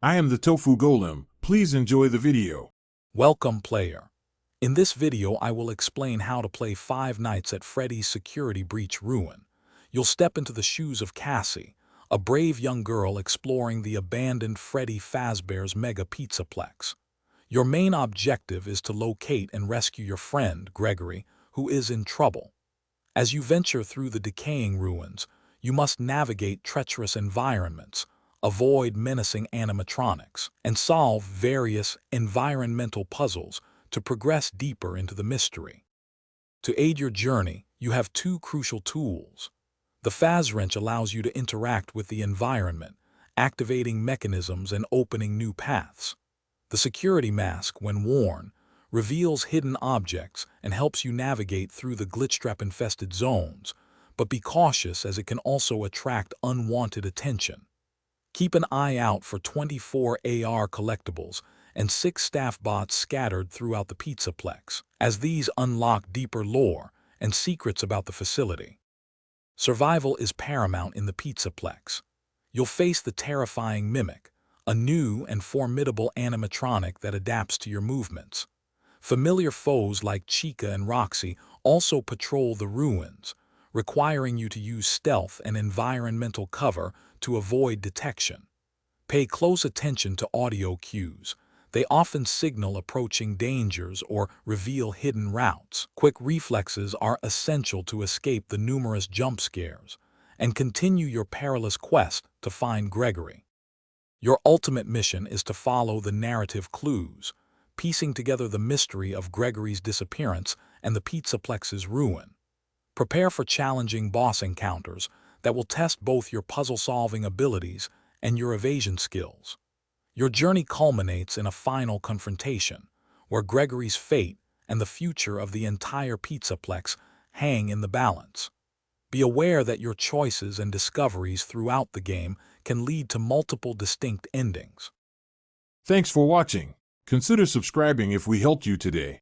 I am the Tofu Golem. Please enjoy the video. Welcome, player. In this video, I will explain how to play Five Nights at Freddy's Security Breach Ruin. You'll step into the shoes of Cassie, a brave young girl exploring the abandoned Freddy Fazbear's Mega Pizzaplex. Your main objective is to locate and rescue your friend, Gregory, who is in trouble. As you venture through the decaying ruins, you must navigate treacherous environments, avoid menacing animatronics, and solve various environmental puzzles to progress deeper into the mystery. To aid your journey, you have two crucial tools. The Faz Wrench allows you to interact with the environment, activating mechanisms and opening new paths. The Security Mask, when worn, reveals hidden objects and helps you navigate through the glitch-trap-infested zones, but be cautious as it can also attract unwanted attention. Keep an eye out for 24 AR collectibles and 6 staff bots scattered throughout the Pizzaplex, as these unlock deeper lore and secrets about the facility. Survival is paramount in the Pizzaplex. You'll face the terrifying Mimic, a new and formidable animatronic that adapts to your movements. Familiar foes like Chica and Roxy also patrol the ruins, requiring you to use stealth and environmental cover to avoid detection. Pay close attention to audio cues. They often signal approaching dangers or reveal hidden routes. Quick reflexes are essential to escape the numerous jump scares and continue your perilous quest to find Gregory. Your ultimate mission is to follow the narrative clues, piecing together the mystery of Gregory's disappearance and the Pizzaplex's ruin. Prepare for challenging boss encounters that will test both your puzzle-solving abilities and your evasion skills. Your journey culminates in a final confrontation, where Gregory's fate and the future of the entire Pizzaplex hang in the balance. Be aware that your choices and discoveries throughout the game can lead to multiple distinct endings. Thanks for watching. Consider subscribing if we helped you today.